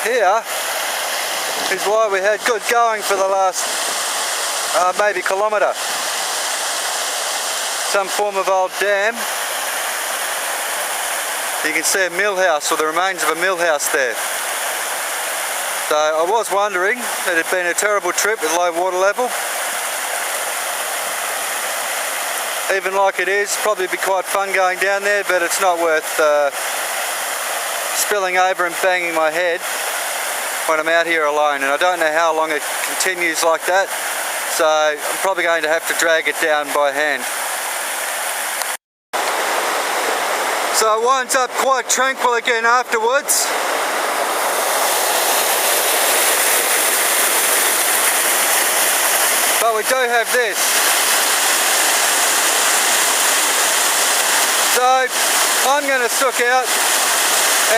here is why we had good going for the last maybe kilometre. Some form of old dam. You can see a mill house, or the remains of a mill house there. So I was wondering, it had been a terrible trip with low water level. Even like it is, probably be quite fun going down there, but it's not worth spilling over and banging my head when I'm out here alone, and I don't know how long it continues like that, so I'm probably going to have to drag it down by hand. So it winds up quite tranquil again afterwards. But we do have this. So I'm going to sook out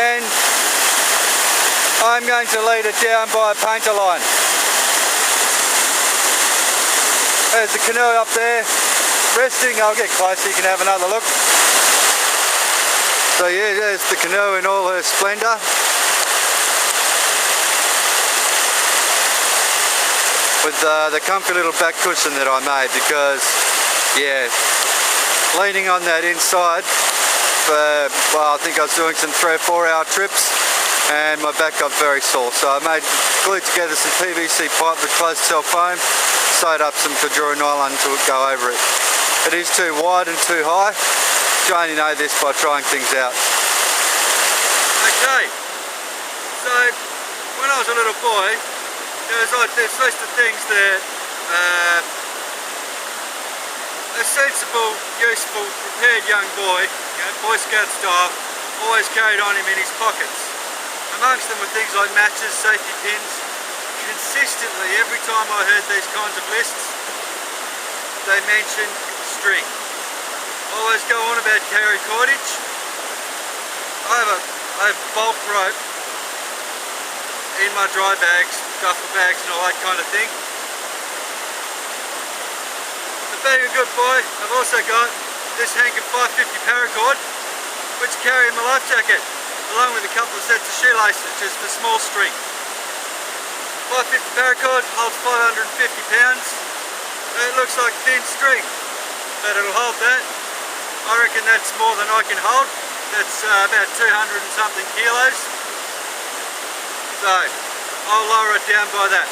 and I'm going to lead it down by a painter line. There's the canoe up there resting. I'll get closer, you can have another look. So yeah, there's the canoe in all her splendour. With the comfy little back cushion that I made, because yeah, leaning on that inside for, well, I think I was doing some 3 or 4 hour trips and my back got very sore, so I glued together some PVC pipe with close self foam, sewed up some Kajura nylon to go over it. It is too wide and too high. You only know this by trying things out. Okay, so when I was a little boy, there's lots of things that a sensible, useful, prepared young boy, Boy Scout style, always carried on him in his pockets. Amongst them were things like matches, safety pins. Consistently, every time I heard these kinds of lists, they mentioned string. Always go on about carry cordage. I have bulk rope in my dry bags, duffel bags and all that kind of thing. But being a good boy, I've also got this hank of 550 paracord, which carry in my life jacket, along with a couple of sets of shoelaces, just for small string. 550 paracord holds 550 pounds. It looks like thin string, but it'll hold that. I reckon that's more than I can hold. That's about 200 and something kilos. So I'll lower it down by that.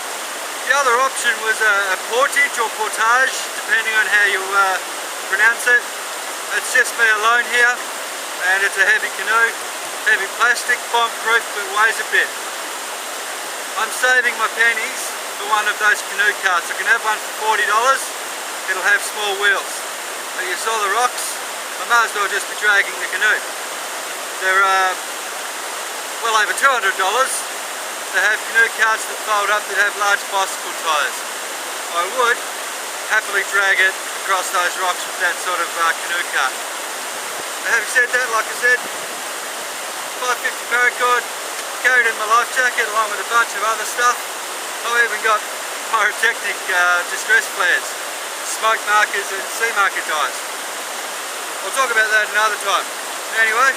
The other option was a portage or portage, depending on how you pronounce it. It's just me alone here, and it's a heavy canoe, heavy plastic, bomb-proof, but weighs a bit. I'm saving my pennies for one of those canoe carts. I can have one for $40. It'll have small wheels. But you saw the rocks, I might as well just be dragging the canoe. They're well over $200 to have canoe carts that fold up that have large bicycle tyres. I would happily drag it across those rocks with that sort of canoe cart. Having said that, like I said, 550 paracord, carried in my life jacket along with a bunch of other stuff. I've even got pyrotechnic distress flares, smoke markers and sea marker dyes. I'll talk about that another time. Anyway,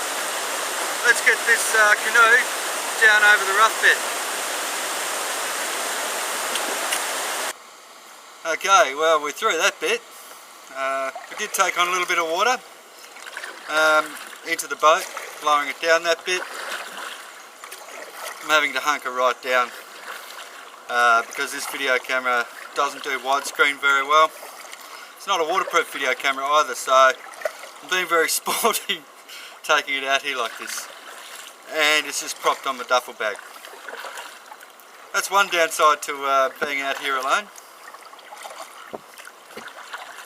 let's get this canoe down over the rough bit. Okay, well, we're through that bit. We did take on a little bit of water into the boat, blowing it down that bit. I'm having to hunker right down because this video camera doesn't do widescreen very well. It's not a waterproof video camera either, so I'm being very sporty taking it out here like this. And it's just propped on my duffel bag. That's one downside to being out here alone.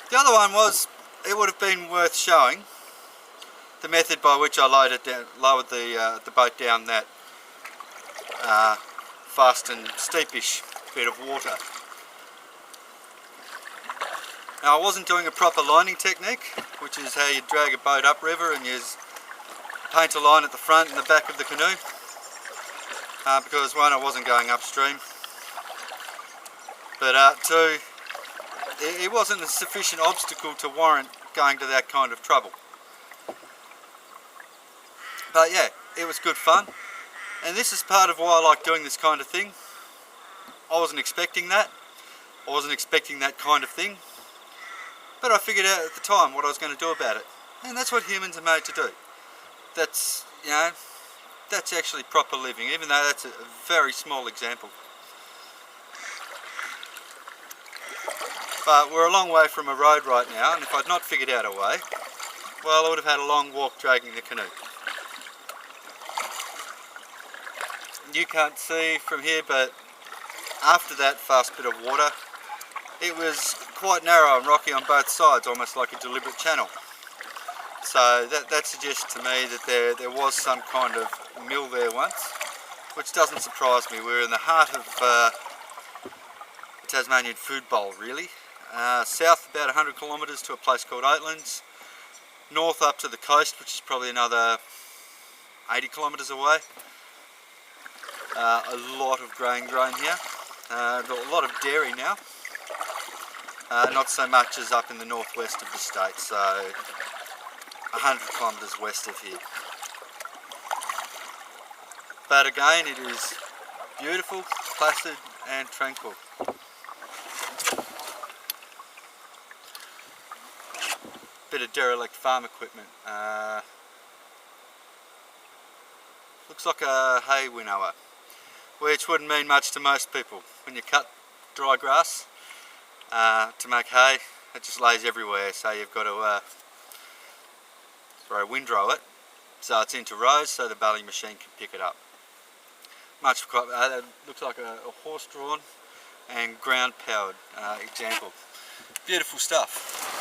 The other one was, it would have been worth showing the method by which I lowered the boat down that fast and steepish bit of water. Now, I wasn't doing a proper lining technique, which is how you drag a boat upriver and use paint a line at the front and the back of the canoe, because one, I wasn't going upstream, but two, it wasn't a sufficient obstacle to warrant going to that kind of trouble. But yeah, it was good fun. And this is part of why I like doing this kind of thing. I wasn't expecting that. I wasn't expecting that kind of thing. But I figured out at the time what I was going to do about it. And that's what humans are made to do. That's, you know, that's actually proper living, even though that's a very small example. But we're a long way from a road right now, and if I'd not figured out a way, well, I would have had a long walk dragging the canoe. You can't see from here, but after that fast bit of water, it was quite narrow and rocky on both sides, almost like a deliberate channel. So that suggests to me that there was some kind of mill there once, which doesn't surprise me. We're in the heart of the Tasmanian food bowl, really. South about 100 kilometres to a place called Oatlands. North up to the coast, which is probably another 80 kilometres away. A lot of grain grown here. A lot of dairy now. Not so much as up in the northwest of the state, so 100 kilometres west of here. But again, it is beautiful, placid and tranquil. Bit of derelict farm equipment. Looks like a hay winnower, which wouldn't mean much to most people. When you cut dry grass to make hay, it just lays everywhere, so you've got to windrow it so it's into rows so the baling machine can pick it up. It looks like a horse-drawn and ground-powered example. Beautiful stuff.